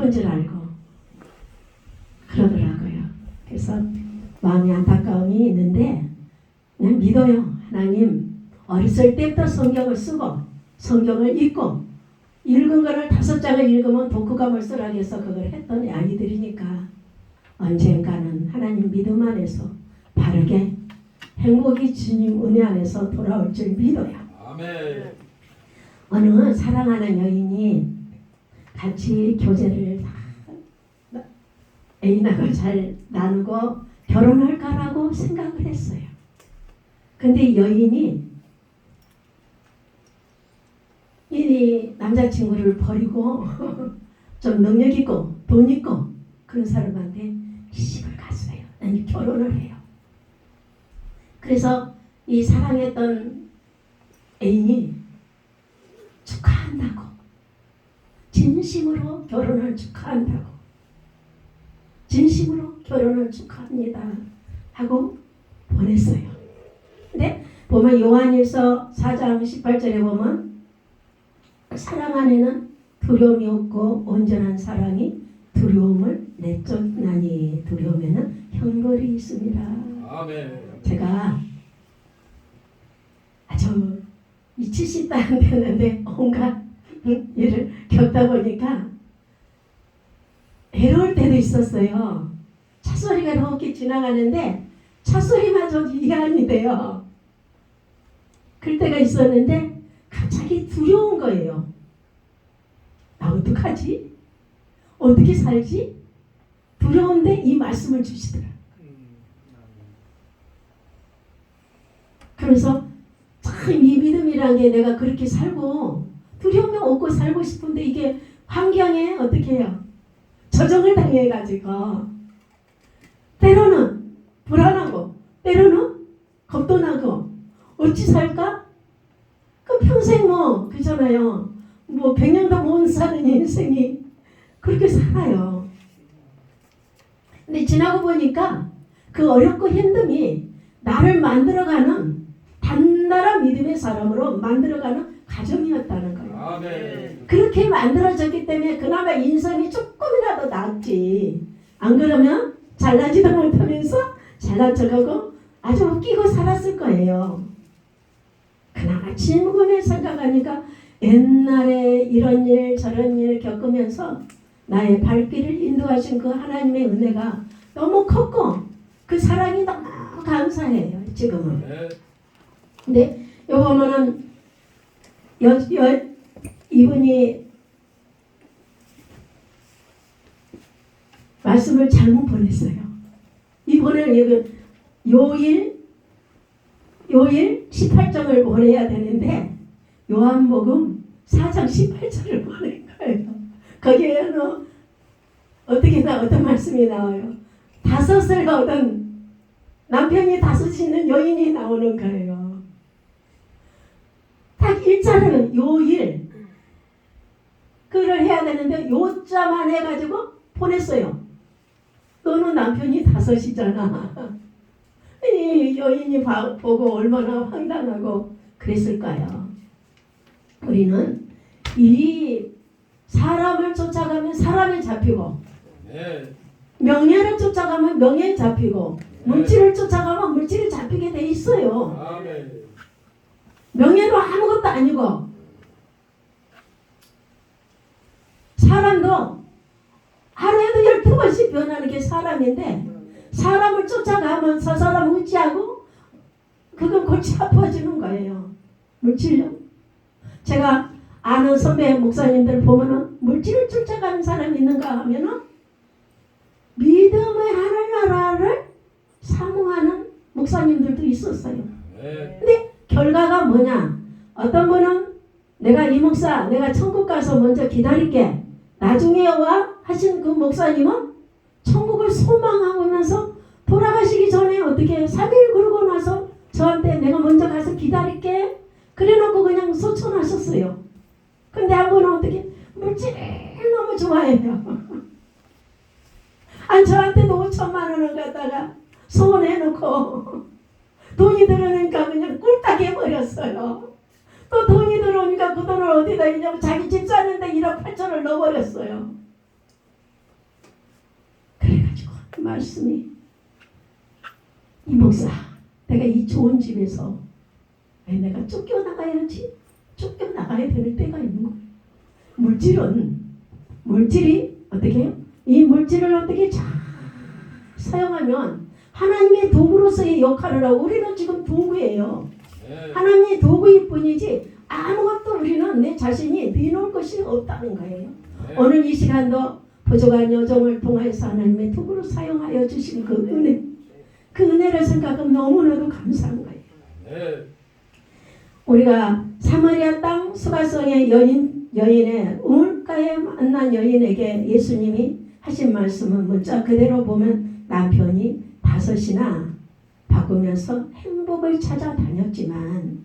예쁜 줄 알고 그러더라고요. 그래서 마음이 안타까움이 있는데 그냥 믿어요. 하나님 어렸을 때부터 성경을 쓰고 성경을 읽고 읽은 거를 5장을 읽으면 독후감을 쓰라고 해서 그걸 했던 아이들이니까 언젠가는 하나님 믿음 안에서 바르게 행복이 주님 은혜 안에서 돌아올 줄 믿어요. 아멘. 어느 사랑하는 여인이 같이 교제를 애인하고 잘 나누고 결혼할까라고 생각을 했어요. 근데 여인이 이 남자친구를 버리고 좀 능력 있고 돈 있고 그런 사람한테 시집을 갔어요. 아니 결혼을 해요. 그래서 이 사랑했던 애인이 축하한다고 진심으로 결혼을 축하한다고 진심으로 결혼을 축하합니다 하고 보냈어요. 근데 보면 요한일서 4장 18절에 보면 사랑 안에는 두려움이 없고 온전한 사랑이 두려움을 내쫓나니 두려움에는 형벌이 있습니다. 아멘. 제가 아주 이 70도 안 되는데 온갖 일을 겪다 보니까 외로울 때도 있었어요. 차소리가 이렇게 지나가는데 차소리마저 이해 안 돼요. 그럴 때가 있었는데 갑자기 두려운 거예요. 나 어떡하지? 어떻게 살지? 두려운데 이 말씀을 주시더라. 그래서 참 이 믿음이란 게 내가 그렇게 살고 두려움이 없고 살고 싶은데 이게 환경에 어떻게 해요? 조정을 당해가지고 때로는 불안하고 때로는 겁도 나고 어찌 살까? 그 평생 뭐 그잖아요. 뭐 100년도 못 사는 인생이 그렇게 살아요. 근데 지나고 보니까 그 어렵고 힘듦이 나를 만들어가는 단단한 믿음의 사람으로 만들어가는 가정이었다는 거예요. 아멘. 그렇게 만들어졌기 때문에 그나마 인성이 조금이라도 낫지. 안 그러면 잘나지도 못하면서 잘난 척하고 아주 웃기고 살았을 거예요. 그나마 지금의 생각하니까 옛날에 이런 일 저런 일 겪으면서 나의 발길을 인도하신 그 하나님의 은혜가 너무 컸고 그 사랑이 너무 감사해요. 지금은. 근데 요거는 이분이 말씀을 잘못 보냈어요. 이분은 요일 18장을 보내야 되는데 요한복음 4장 18절을 보낸 거예요. 거기에는 어떤 말씀이 나와요. 5을 얻은 남편이 5 있는 여인이 나오는 거예요. 딱 일자를 요일 그를 해야 되는데 요자만 해가지고 보냈어요. 너는 남편이 5이잖아. 이 여인이 보고 얼마나 황당하고 그랬을까요? 우리는 이 사람을 쫓아가면 사람이 잡히고 명예를 쫓아가면 명예에 잡히고 물질을 쫓아가면 물질이 잡히게 돼 있어요. 아멘. 명예도 아무것도 아니고 사람도 하루에도 12번씩 변하는 게 사람인데 사람을 쫓아가면 저 사람 의지하고 그건 골치 아파지는 거예요. 물질요. 제가 아는 선배 목사님들 보면은 물질을 쫓아가는 사람이 있는가 하면은 믿음의 하늘나라를 사모하는 목사님들도 있었어요. 근데 결과가 뭐냐? 어떤 분은 내가 이 목사 내가 천국 가서 먼저 기다릴게 나중에 와 하신 그 목사님은 천국을 소망하면서 돌아가시기 전에 어떻게 3일 그러고 나서 저한테 내가 먼저 가서 기다릴게 그래놓고 그냥 소천하셨어요. 근데 한 분은 어떻게 물질 너무 좋아해요. 아니 저한테도 5천만 원을 갖다가 소원해놓고 돈이 들어오니까 그냥 꿀딱 해버렸어요. 또 돈이 들어오니까 그 돈을 어디다 있냐고 자기 집 사는데 1억 8천을 넣어버렸어요. 말씀이 이 목사 내가 이 좋은 집에서 왜 내가 쫓겨나가야지? 쫓겨나가야 될 때가 있는 거예요. 물질이 어떻게 해요? 이 물질을 어떻게 잘 사용하면 하나님의 도구로서의 역할을 하고 우리는 지금 도구예요. 하나님의 도구일 뿐이지 아무것도 우리는 내 자신이 내놓을 것이 없다는 거예요. 오늘 이 시간도 부족한 여정을 통해서 하나님의 도구로 사용하여 주신 그 은혜, 그 은혜를 생각하면 너무나도 감사한 거예요. 우리가 사마리아 땅 수가성의 여인의 우물가에 만난 여인에게 예수님이 하신 말씀은 문자 그대로 보면 남편이 5이나 바꾸면서 행복을 찾아다녔지만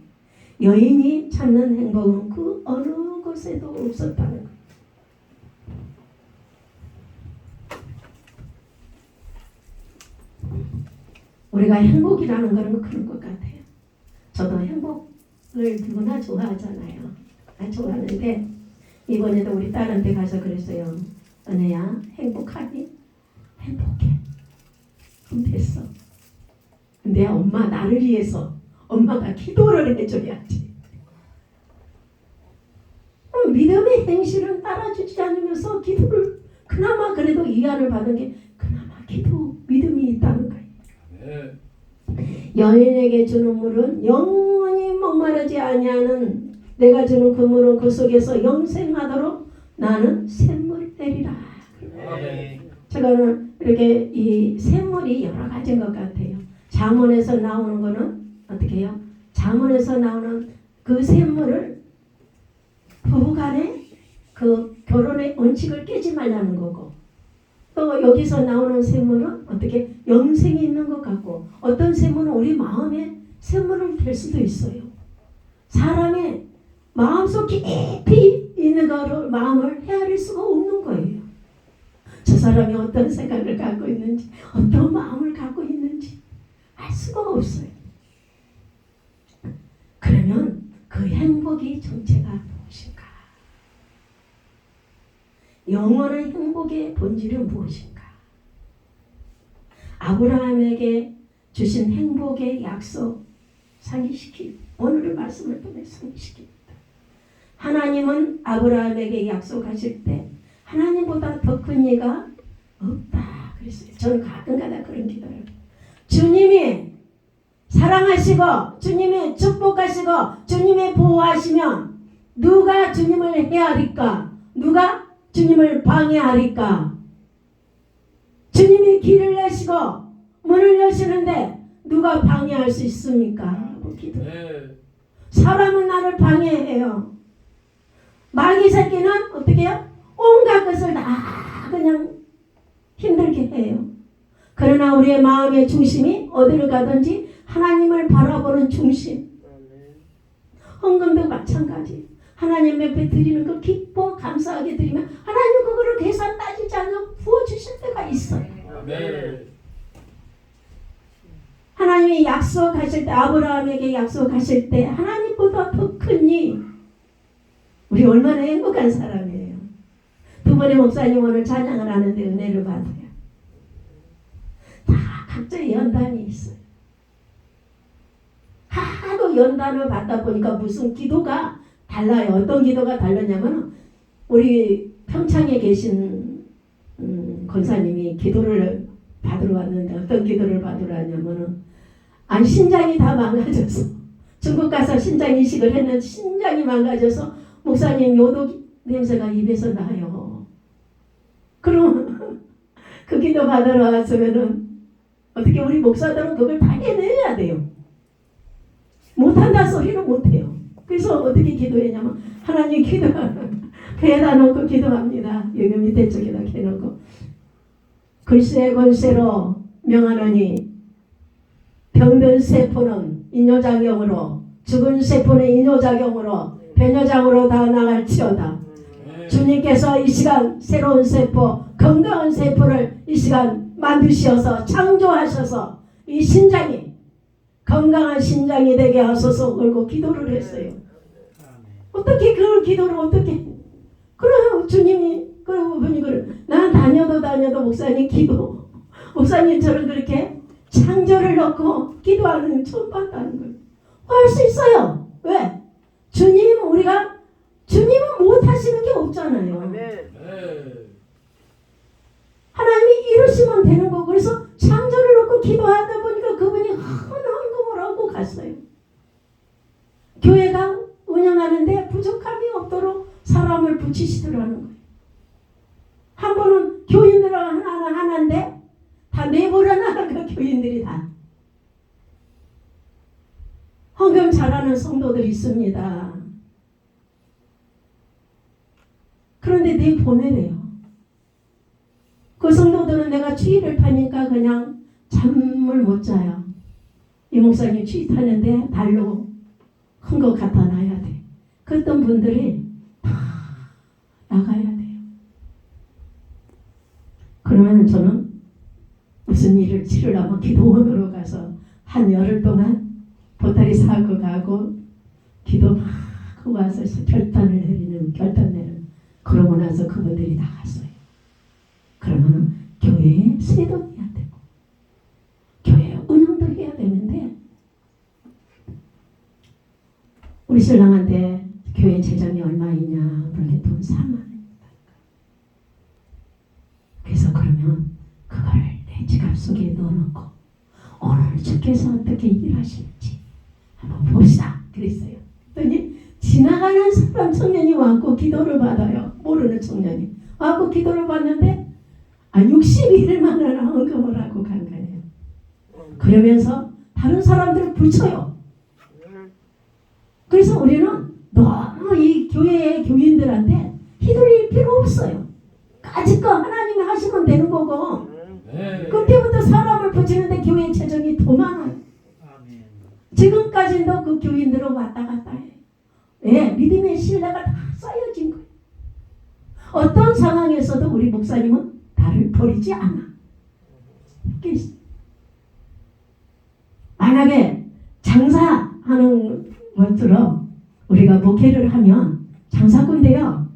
여인이 찾는 행복은 그 어느 곳에도 없었다는 거예요. 우리가 행복이라는 것은 그런 것 같아요. 저도 행복을 누구나 좋아하잖아요. 좋아하는데 이번에도 우리 딸한테 가서 그랬어요. 은혜야 행복하니? 행복해. 그럼 됐어. 근데 엄마 나를 위해서 엄마가 기도를 해줘야지. 믿음의 행실은 따라주지 않으면서 기도를 그나마 그래도 이해를 받은 게 그나마 기도 믿음이 있다는 거예요. 여인에게 주는 물은 영원히 목마르지 아니하는 내가 주는 그 물은 그 속에서 영생하도록 나는 샘물이 되리라. 저는 이렇게 이 샘물이 여러 가지인 것 같아요. 잠언에서 나오는 거는 어떻게 해요? 잠언에서 나오는 그 샘물을 부부간에 그 결혼의 원칙을 깨지 말라는 거고 또 여기서 나오는 샘물은 어떻게 영생이 있는 것 같고 어떤 샘물은 우리 마음에 샘물을 될 수도 있어요. 사람의 마음속 깊이 있는 거를 마음을 헤아릴 수가 없는 거예요. 저 사람이 어떤 생각을 갖고 있는지 어떤 마음을 갖고 있는지 알 수가 없어요. 그러면 그 행복의 정체가 무엇인가? 영원한 행복의 본질은 무엇인가? 아브라함에게 주신 행복의 약속 오늘의 말씀을 통해 상기시킵니다. 하나님은 아브라함에게 약속하실 때 하나님보다 더 큰 이가 없다 그랬어요. 저는 가끔가다 그런 기도를 해요. 주님이 사랑하시고 주님이 축복하시고 주님이 보호하시면 누가 주님을 헤아릴까? 누가 주님을 방해하리까? 주님이 길을 내시고 문을 여시는데 누가 방해할 수 있습니까? 기도. 사람은 나를 방해해요. 마귀 새끼는 어떻게 해요? 온갖 것을 다 그냥 힘들게 해요. 그러나 우리의 마음의 중심이 어디를 가든지 하나님을 바라보는 중심. 헌금도 마찬가지. 하나님 옆에 드리는 걸 기뻐 감사하게 드리면 하나님 그거를 계산 따지지 않고 부어주실 때가 있어요. 하나님이 약속하실 때 아브라함에게 약속하실 때 하나님보다 더 크니 우리 얼마나 행복한 사람이에요. 두 번의 목사님 오늘 찬양을 하는데 은혜를 받아요. 다 각자의 연단이 있어요. 하도 연단을 받다 보니까 무슨 기도가 달라요. 어떤 기도가 다르냐면 우리 평창에 계신 권사님이 기도를 받으러 왔는데 어떤 기도를 받으러 왔냐면은 신장이 다 망가져서 중국 가서 신장 이식을 했는데 신장이 망가져서 목사님 요독 냄새가 입에서 나요. 그럼 그 기도 받으러 왔으면은 어떻게 우리 목사들은 그걸 다 해내야 돼요. 못한다 소리는 못해요. 그래서 어떻게 기도했냐면 하나님 배에다 놓고 기도합니다. 여기 밑에 쪽에다 해놓고 글쎄 권세로 명하노니 병든 세포는 이뇨작용으로 죽은 세포는 이뇨작용으로 배뇨장으로 다 나갈지어다. 주님께서 이 시간 새로운 세포 건강한 세포를 이 시간 만드셔서 창조하셔서 이 신장이 건강한 신장이 되게 하소서 그러고 기도를 했어요. 어떻게 그 기도를 어떻게 그래요. 주님이 그러고 보니 그래. 난 다녀도 목사님 기도 목사님처럼 그렇게 창조를 넣고 기도하는 건 처음 봤다는 거예요. 할 수 있어요. 왜? 주님은 못하시는 게 없잖아요. 네. 하나님이 이루시면 되는 거고, 그래서 창조를 놓고 기도하다 보니까 그분이 헌금을 하고 갔어요. 교회가 운영하는데 부족함이 없도록 사람을 붙이시더라는 거예요. 한 번은 교인들 하나인데 다 내보려나 그 교인들이 다 헌금 잘하는 성도들이 있습니다. 그런데 내보내래요. 그 성도들은 내가 추위를 타니까 그냥 잠을 못 자요. 이 목사님 추위 타는데 달로 큰 거 갖다 놔야 돼. 그랬던 분들이 다 나가야 돼요. 그러면 저는 무슨 일을 치르려면 기도원으로 가서 한 열흘 동안 보따리 사고 가고 기도 막 하고 와서 결단 내리는 그러고 나서 그분들이 나갔어요. 그러면 교회에 세도 해야 되고 교회 운영도 해야 되는데 우리 신랑한테 교회 재정이 얼마 있냐 그러니 돈 4만 원. 그래서 그러면 그거를 내 지갑 속에 넣어놓고 오늘 주께서 어떻게 일하실지 한번 봅시다 그랬어요. 그랬더니 지나가는 사람 청년이 와서 기도를 받아요. 모르는 청년이 와서 기도를 받는데 61만 원 헌금을 하고 간 거예요. 그러면서 다른 사람들을 붙여요. 그래서 우리는 너무 이 교회의 교인들한테 휘둘릴 필요 없어요. 까짓거 하나님이 하시면 되는 거고 그때부터 사람을 붙이는데 교회 재정이 더 많아요. 지금까지도 그 교인들은 왔다 갔다 해요. 예, 믿음의 신뢰가 다 쌓여진 거예요. 어떤 상황에서도 우리 목사님은 나를 버리지 않아. 만약에 장사하는 것처럼 우리가 목회를 하면 장사꾼인데요.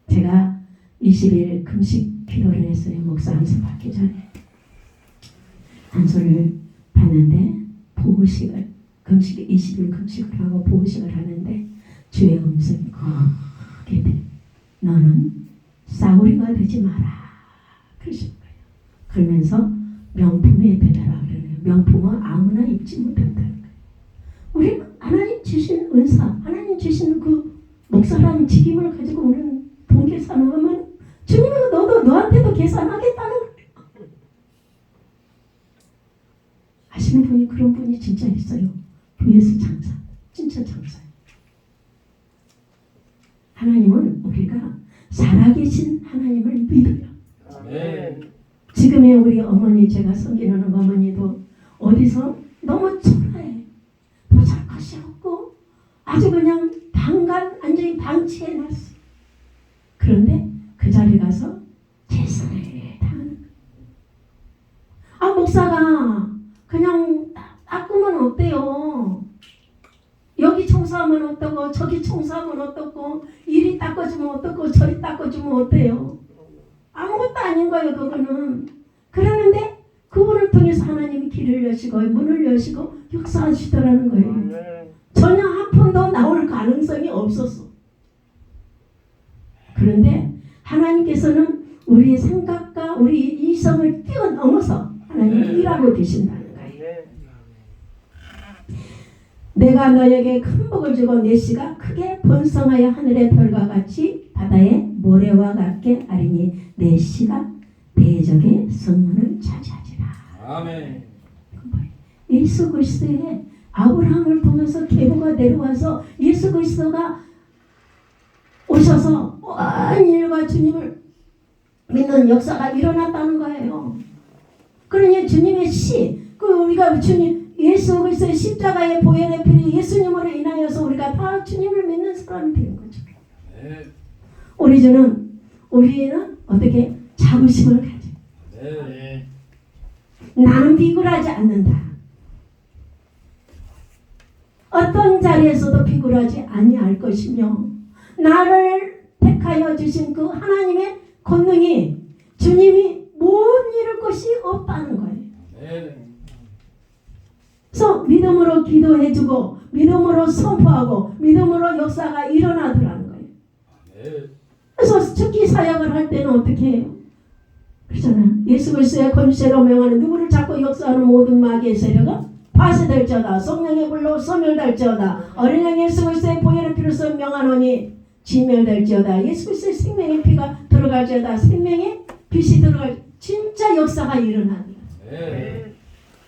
제가 20일 금식 기도를 했어요. 목사 안수 받기 전에. 안수를 받는데 보호식을 금식 20일 금식을 하고 보호식을 하는데 주의 음성이 크게 돼. 너는 싸구리가 되지 마라. 그러신 거예요. 그러면서 명품에 배달하라 그러네요. 명품은 아무나 입지 못한다는 거예요. 우리 하나님 주신 은사, 하나님 주신 그 목사라는 직임을 가지고 오는 돈 계산을 하면 주님이 너한테도 계산하겠다는 거예요. 아시는 분이 그런 분이 진짜 있어요. 교회에서 장사, 진짜 장사예요. 하나님은 우리가 살아계신 하나님을 믿어요. 아멘. 지금의 우리 어머니, 제가 섬기는 어머니도 어디서 너무 초라해. 보잘 것이 없고 아주 그냥 완전히 방치해놨어. 그런데 그 자리에 가서 제사를 당하는 거예요. 목사가 그냥 닦으면 어때요? 여기 청소하면 어떠고 저기 청소하면 어떻고 이리 닦아주면 어떻고 저리 닦아주면 어때요? 아무것도 아닌 거예요. 그거는. 그러는데 그분을 통해서 하나님이 길을 여시고 문을 여시고 역사하시더라는 거예요. 전혀 한 푼도 나올 가능성이 없었어. 그런데 하나님께서는 우리의 생각과 우리 이성을 뛰어넘어서 하나님이 일하고 계신다는 거예요. 내가 너에게 큰 복을 주고 내 씨가 크게 번성하여 하늘의 별과 같이 바다의 모래와 같게 하리니 내 씨가 대적의 성문을 차지하리라. 아멘. 예수 그리스도의 아브라함을 통해서 계보가 내려와서 예수 그리스도가 오셔서 온 일과 주님을 믿는 역사가 일어났다는 거예요. 그러니 주님의 씨, 우리가 주님 예수 그리스도의 십자가의 보혈의 피를 예수님으로 인하여서 우리가 다 주님을 믿는 사람이 되는 거죠. 네. 우리는 어떻게 자부심을 가져. 네. 나는 비굴하지 않는다. 어떤 자리에서도 비굴하지 아니할 것이며 나를 택하여 주신 그 하나님의 권능이 주님이 모든 없다는 거예요. 아멘. 그래서 믿음으로 기도해주고 믿음으로 선포하고 믿음으로 역사가 일어나더라는 거예요. 아멘. 그래서 특히 사역을 할 때는 어떻게 해요? 그렇잖아요. 예수 그리스도의 권세로 명하는 누구를 잡고 역사하는 모든 마귀의 세력은 파쇄될지어다. 성령의 불로 소멸될지어다. 어린 양 예수 그리스도의 보혈의 피로서 명하노니 진멸될지어다. 예수 그리스도의 생명의 피가 들어갈지어다. 생명의 빛이 들어갈 진짜 역사가 일어나는 거예요. 아멘.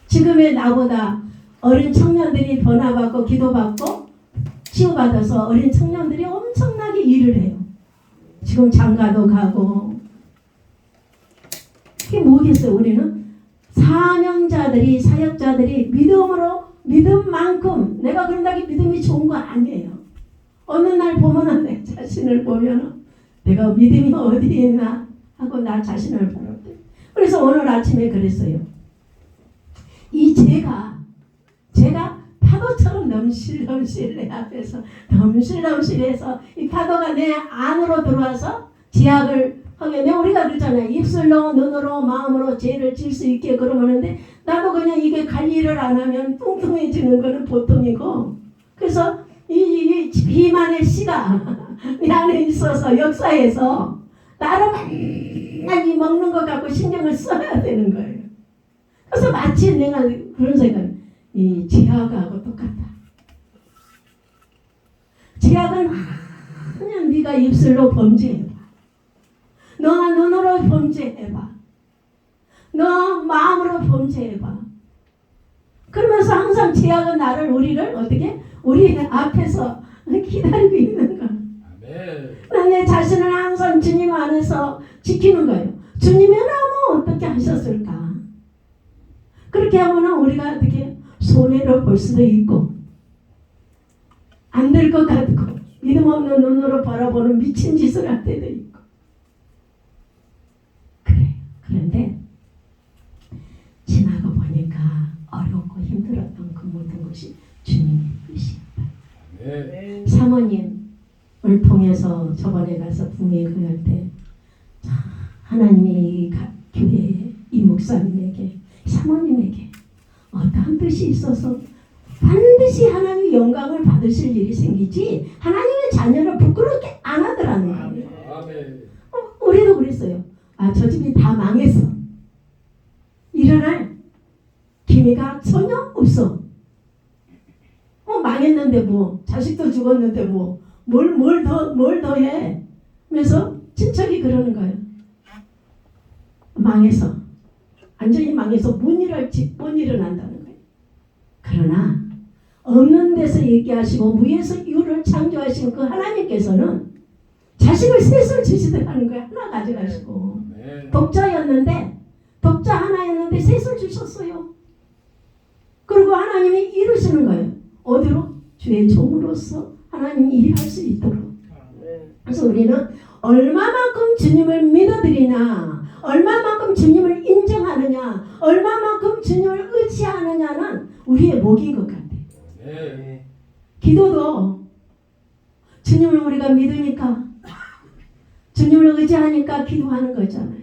지금의 나보다 어린 청년들이 변화받고 기도받고 치유받아서 어린 청년들이 엄청나게 일을 해요. 지금 장가도 가고. 그게 뭐겠어요? 우리는 사명자들이 사역자들이 믿음으로 믿음만큼 내가 그런다고 믿음이 좋은 거 아니에요. 어느 날 보면은 내 자신을 보면은 내가 믿음이 어디 있나 하고 나 자신을 바라보고. 그래서 오늘 아침에 그랬어요. 이 제가 파도처럼 넘실넘실 내 앞에서 넘실넘실해서 이 파도가 내 안으로 들어와서 제약을 하게 되면 우리가 그러잖아요. 입술로 눈으로 마음으로 죄를 질 수 있게 그러는데 나도 그냥 이게 관리를 안 하면 뚱뚱해지는 거는 보통이고 그래서 이 비만의 씨가 내 안에 있어서 역사에서 나를 맨날 이 먹는 것 갖고 신경을 써야 되는 거예요. 그래서 마치 내가 그런 생각, 이 제약하고 똑같다. 제약은 그냥 네가 입술로 범죄해봐. 너가 눈으로 범죄해봐. 너 마음으로 범죄해봐. 그러면서 항상 제약은 우리를 어떻게? 우리 앞에서 기다리고 있는 거야. 아멘. 난 내 자신을 항상 주님 안에서 지키는 거예요. 주님이라면 어떻게 하셨을까? 그렇게 하면은 우리가 어떻게 손해를 볼 수도 있고 안 될 것 같고 믿음 없는 눈으로 바라보는 미친 짓을 할 때도 있고 그래. 그런데 지나고 보니까 어렵고 힘들었던 그 모든 것이 주님의 뜻이었다. 아멘. 사모님을 통해서 저번에 가서 북미 교회할 때 하나님이 교회 이 목사님에게 사모님에게 어떠한 뜻이 있어서 반드시 하나님의 영광을 받으실 일이 생기지 하나님의 자녀를 부끄럽게 안 하더라는 거예요. 아멘. 우리도 그랬어요. 저 집이 다 망했어. 일어날 기미가 전혀 없어. 망했는데 뭐 자식도 죽었는데 뭐 뭘 더 해? 하면서 친척이 그러는 거예요. 망해서 완전히 망해서 뭔 일을 한다는 거예요. 그러나 없는 데서 얘기하시고 무에서 이유를 창조하신 그 하나님께서는 자식을 셋을 주시더라는 거예요. 하나 가져가시고 아멘. 독자 하나였는데 셋을 주셨어요. 그리고 하나님이 이루시는 거예요. 어디로? 주의 종으로서 하나님이 일할 수 있도록. 그래서 우리는 얼마만큼 주님을 믿어드리나 얼마만큼 주님을 인정하느냐 얼마만큼 주님을 의지하느냐는 우리의 목인 것 같아요. 아멘. 기도도 주님을 우리가 믿으니까 주님을 의지하니까 기도하는 거잖아요.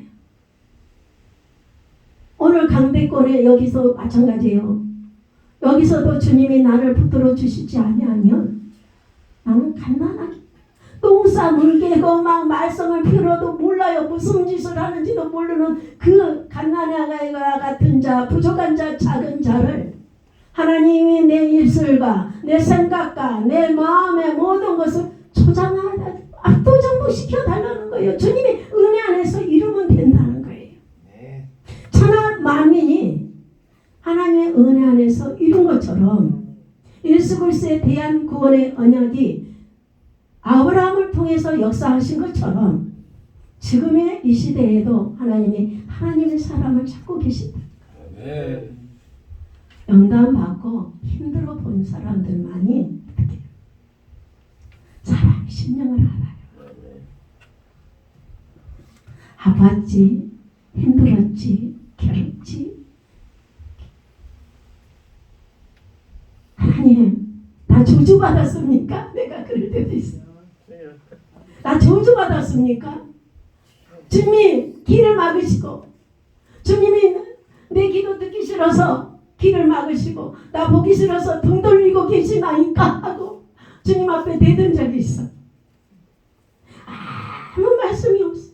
오늘 강대권에 여기서 마찬가지예요. 여기서도 주님이 나를 붙들어 주시지 아니하면 나는 갓난하게 똥싸 물 깨고 막 말썽을 피워도 몰라요. 무슨 짓을 하는지도 모르는 그 갓난아가 같은 자, 부족한 자, 작은 자를 하나님이 내 입술과 내 생각과 내 마음의 모든 것을 초장하다 압도정복시켜달라는 거예요. 주님이 은혜 안에서 이루면 된다는 거예요. 천하 만민이 하나님의 은혜 안에서 이룬 것처럼 예수 그리스도에 대한 구원의 언약이 아브라함을 통해서 역사하신 것처럼 지금의 이 시대에도 하나님이 하나님의 사람을 찾고 계신다. 아멘. 영감 받고 힘들어 본 사람들만이 어떻게 사람의 심령을 알아요. 아팠지, 힘들었지, 괴롭지. 하나님, 나 저주받았습니까? 내가 그럴 때도 있어. 나 저주받았습니까? 주님이 길을 막으시고 주님이 내 기도 듣기 싫어서 길을 막으시고 나 보기 싫어서 등 돌리고 계시나니까 하고 주님 앞에 대든 적이 있어. 아무 말씀이 없어.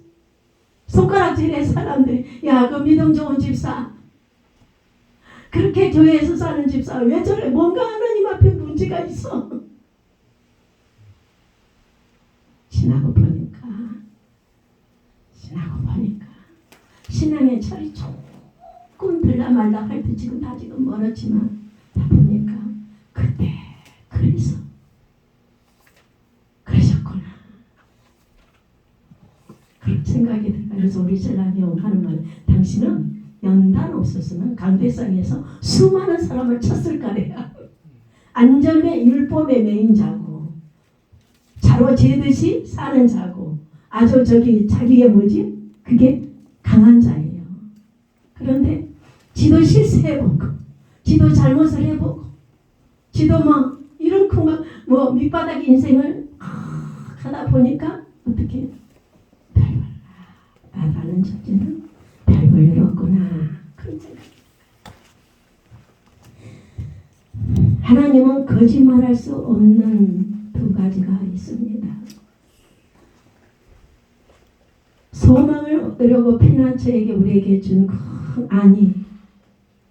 손가락질해 사람들이. 야, 그 믿음 좋은 집사, 그렇게 교회에서 사는 집사 왜 저래? 뭔가 하나님 앞에 문제가 있어. 지나고 보니까 신앙의 철이 조금 들라말라 할 때 지금 멀었지만 다 보니까 그때 그러셨구나 그런 생각이 들어요. 그래서 우리 신랑이 하는 말, 당신은 연단 없었으면 강대상에서 수많은 사람을 쳤을 거래요. 안전의 율법의 매인 자고 자로 재듯이 사는 자고 아주 자기의 그게 강한 자예요. 그런데 지도 실수해보고 지도 잘못을 해보고 지도 이렇게 밑바닥 인생을 하다 보니까 어떻게 나라는 첫째는 별걸 잃었구나 그런 생각. 하나님은 거짓말할 수 없는 두 가지가 있습니다. 소망을 얻으려고 피난처에게 우리에게 준 큰 안이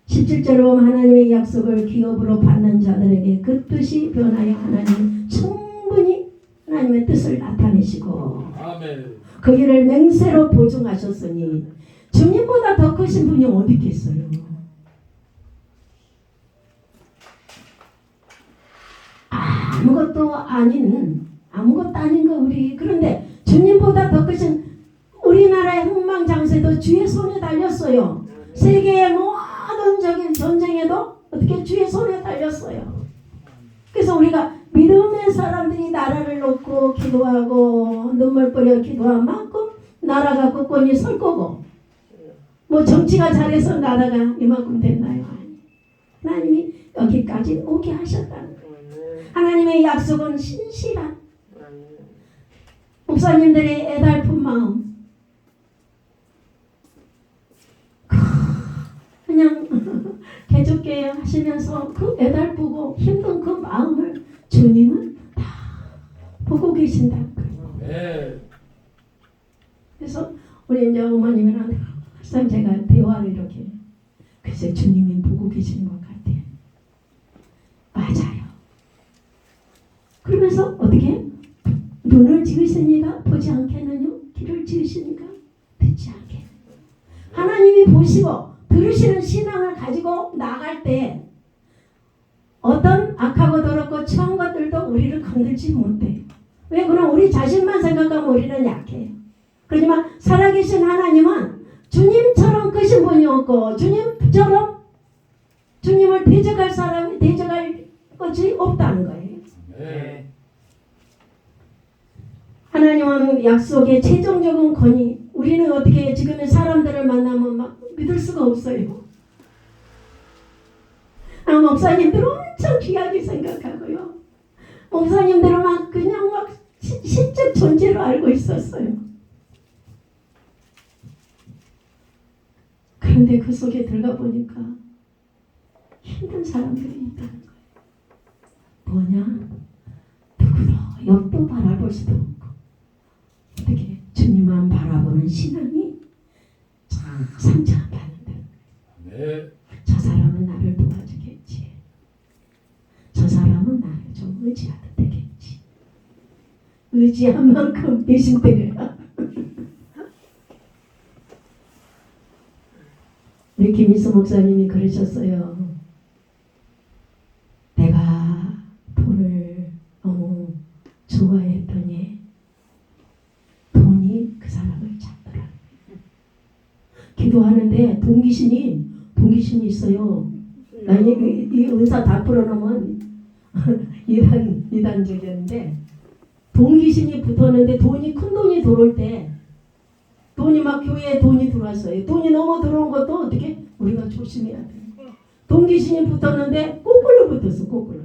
17절로 하나님의 약속을 기업으로 받는 자들에게 그 뜻이 변하여 하나님 충분히 하나님의 뜻을 나타내시고 아멘. 그 일을 맹세로 보증하셨으니 주님보다 더 크신 분이 어디 있겠어요. 아무것도 아닌 거 우리. 그런데 주님보다 더 크신 우리나라의 흥망장세도 주의 손에 달렸어요. 세계의 모든 전쟁에도 어떻게 주의 손에 달렸어요. 그래서 우리가 믿음의 사람들이 나라를 놓고 기도하고 눈물 뿌려 기도한 만큼 나라가 굳건히 설 거고, 정치가 잘해서 나라가 이만큼 됐나요? 하나님이 여기까지 오게 하셨다는 거예요. 하나님의 약속은 신실한 목사님들의 애달픈 마음, 그냥 개족계 하시면서 그 애달프고 힘든 그 마음을 주님은 다 보고 계신다는 거예요. 네. 그래서 우리 이제 어머님이랑 항상 제가 대화를 이렇게, 글쎄 주님이 보고 계시는 것 같아요. 맞아요. 그러면서 어떻게 눈을 지으시니까 보지 않겠느냐, 귀를 지으시니까 듣지 않겠느냐. 하나님이 보시고 들으시는 신앙을 가지고 나갈 때 어떤 악하고 더럽고 처한 것들도 우리를 건들지 못해요. 왜? 그럼 우리 자신만 생각하면 우리는 약해요. 그렇지만 살아계신 하나님은 주님처럼 크신 분이 없고 주님처럼 주님을 대적할 사람이 대적할 것이 없다는 거예요. 네. 하나님은 약속의 최종적인 권위. 우리는 어떻게 지금의 사람들을 만나면 막 믿을 수가 없어요. 목사님들 엄청 귀하게 생각하고요. 목사님들은 그냥 실제 존재로 알고 있었어요. 그런데 그 속에 들어가 보니까 힘든 사람들이 있다는 거예요. 뭐냐? 누구도 옆도 바라볼 수도 없고, 어떻게 주님만 바라보는 신앙이 참 상처 안 받는다. 네. 저 사람은 나를 도와주겠지. 저 사람은 나를 좀 의지하도 되겠지. 의지한 만큼 배신되려. 우리 김희수 목사님이 그러셨어요. 내가 돈을 너무 좋아했더니 돈이 그 사람을 잡더라. 기도하는데 동기신이 있어요. 나 이 은사 다 풀어놓으면 이단적이었는데, 동기신이 붙었는데 큰 돈이 들어올 때, 돈이 교회에 돈이 들어왔어요. 돈이 너무 들어온 것도 어떻게 우리가 조심해야 돼. 동기신이 붙었는데 거꾸로 붙었어. 거꾸로.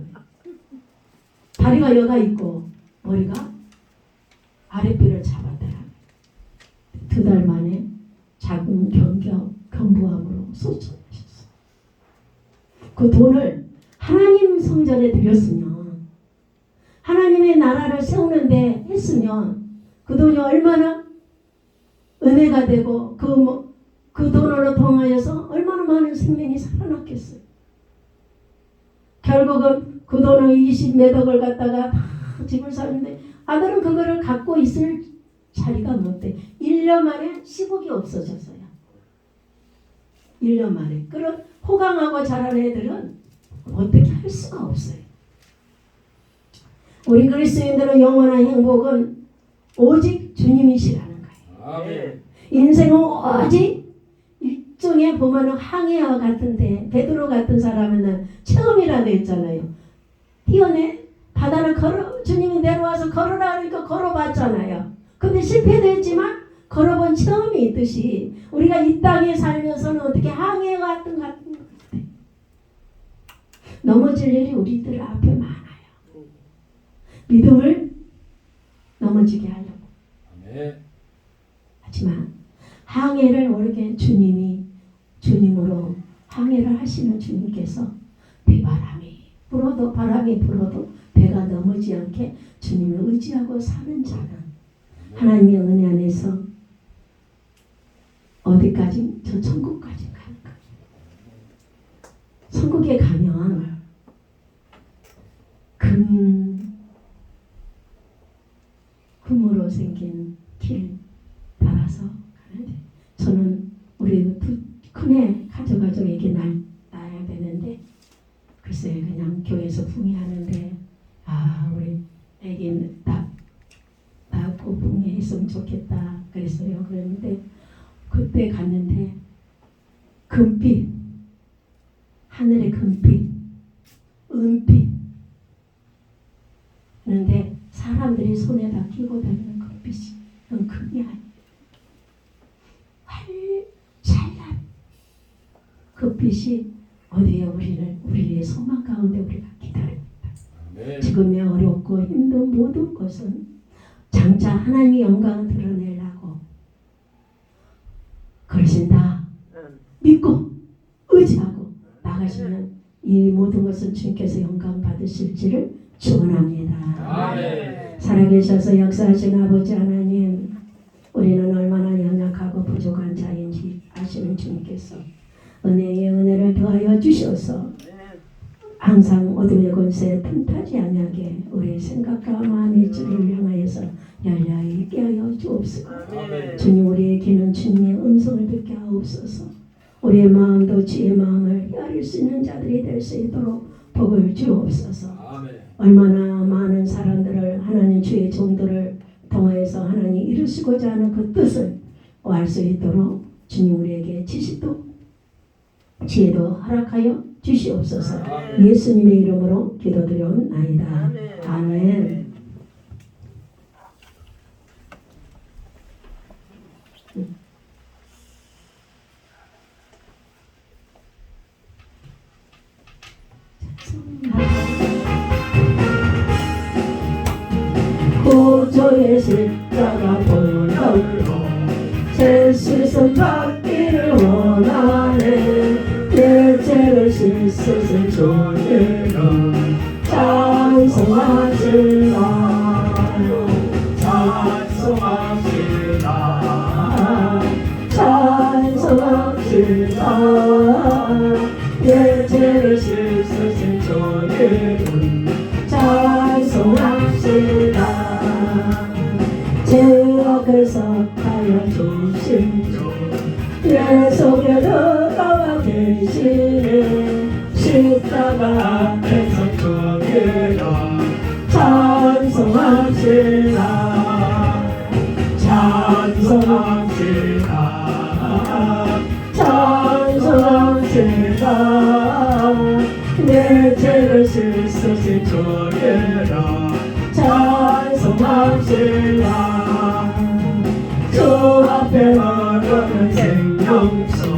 다리가 여가 있고 머리가 아랫배를 잡았더라. 2달 만에 자궁 경부암으로 소천하셨어. 그 돈을 하나님 성전에 드렸으면 하나님의 나라를 세우는데 했으면 그 돈이 얼마나 은혜가 되고 그 돈으로 통하여서 얼마나 많은 생명이 살아났겠어요. 결국은 그 돈을 20몇 억을 갖다가 다 집을 사는데 아들은 그거를 갖고 있을 자리가 못 돼. 1년 만에 10억이 없어졌어요. 1년 만에. 그런 호강하고 자란 애들은 어떻게 할 수가 없어요. 우리 그리스도인들은 영원한 행복은 오직 주님이시라는 거예요. 아멘. 인생은 오직 일종의 보면은 항해와 같은데 베드로 같은 사람은 체험이라고 했잖아요. 뛰어내 바다를 주님이 내려와서 걸어라 하니까 걸어봤잖아요. 근데 실패도 했지만 걸어본 체험이 있듯이 우리가 이 땅에 살면서는 어떻게 항해와 같은 것 같아요. 넘어질 일이 우리들 앞에 많아요. 믿음을 넘어지게 하려고. 아멘. 하지만 항해를 오르게 주님으로 항해를 하시는 주님께서 비바람이 불어도 바람이 불어도 배가 넘어지 않게 주님을 의지하고 사는 자는 하나님의 은혜 안에서 어디까지? 저 천국까지 가는 거예요. 천국에 가면 금으로 생긴 길 따라서 가는데 저는 우리 두 큰애 가져가지고 애기 낳아야 되는데 글쎄 그냥 교회에서 풍이하는데 우리 애기 낳고 풍이했으면 좋겠다 그랬어요. 그랬는데 그때 갔는데 금빛 하늘의 금빛 은빛 그런데 사람들이 손에다 끼고 다니는 금빛이 그건 금이 아니에요. 찬란 그 빛이 어디에 우리의 소망 가운데 우리가 기다립니다. 아멘. 지금의 어렵고 힘든 모든 것은 장차 하나님의 영광을 드러내려고 그러신다 믿고 의지하고 나가시면 이 모든 것은 주님께서 영광 받으실지를 축원합니다. 아멘. 살아계셔서 역사하신 아버지 하나님, 우리는 얼마나 연약하고 부족한 자인지 아시는 주님께서 은혜의 은혜를 더하여 주셔서 항상 어둠의 권세에 틈타지 아니하게 우리의 생각과 마음의 주를 향하여서 열려이 있게 하여 주옵소서. 아멘. 주님, 우리의 귀는 주님의 음성을 듣게 하옵소서. 우리의 마음도 주의 마음을 헤아릴 수 있는 자들이 될 수 있도록 복을 주옵소서. 아멘. 얼마나 많은 사람들을 하나님 주의 종들을 통하여서 하나님 이루시고자 하는 그 뜻을 알 수 있도록 주님 우리에게 지식도 지혜도 허락하여 주시옵소서. 아멘. 예수님의 이름으로 기도드려옵나이다. 아멘. 구조의 십자가 보혈로 제 시선 받기를 원하네. 내 죄를 씻으신 주님을 찬송하시라. 찬송하시라. 찬송하시라. 내 죄를 씻으신 주님을 찬송하시라. 죄악을 삭하여 주신 주 내 속에 들어와 계시네. 십자가 앞에서 주기라 찬송하시라. 찬송하시라. 찬송하시라. 내 죄를 씻으신 주기라 찬송하시라. 주 앞에 나가는 생명수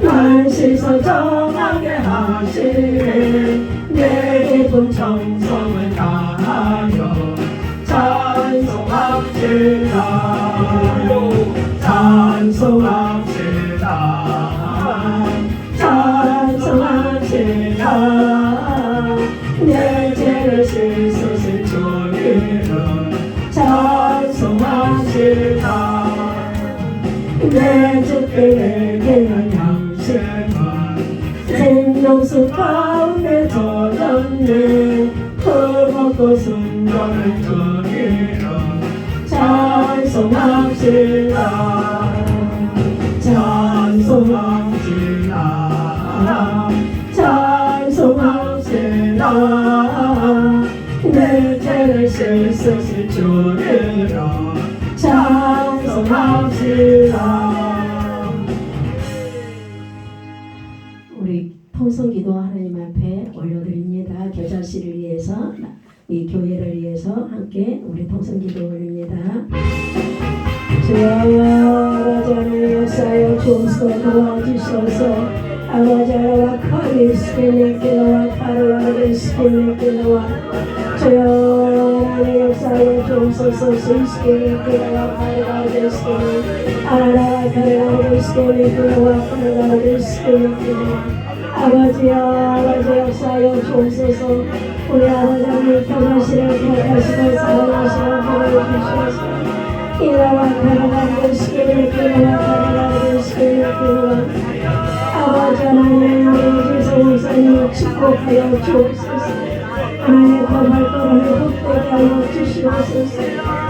날 씻어 정하게 하시네. 내 깊은 정성을 다하여 찬송합시다. 찬송합시다. 찬송합시다. 내 주께 내게는 양식과 생명수 가운데 젖었네 흙먹고 순간을 주리라 찬송합시다 찬송합시다 찬송합시다 내 죄를 씻으실 주리라 찬송합시다. 우리 통성기도 하나님 앞에 올려드립니다. 겨자씨를 위해서 이 교회를 위해서 함께 우리 통성기도 올립니다. 주여 아버지 하나님 역사여 주옵소서 도와주셔서 아버지 하나와 칼이 스피네키노와 카르와르 스피네키노와 주여 하나님 역사여 주옵소서 스피네키노와 카르와르 스피네 아라라와 카르와르 스피네키노와 카르와르 스피네키노와 아버지여 아버지 역사여 주옵소서 우리 아버지 하나님 평화시를 기억하시고 사랑하시고 보내주셔서 이라와 카르와르 스피네키노와 카르와르 스피네키노와 아버지 하나님 아버지 성목사님을 축복하여 주옵소서 하나님의 더 발걸음을 복되게 하여 주시옵소서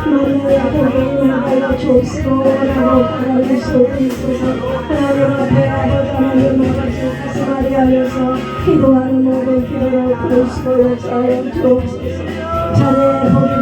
만나의 복을 하여 주옵소서라고 바라주시옵소서 하나님 앞에 아버지 하나님 아버지 가슴앓이 하여서 기도하는 모든 기도를 들으시고 역사하여 주옵소서 자녀의 복이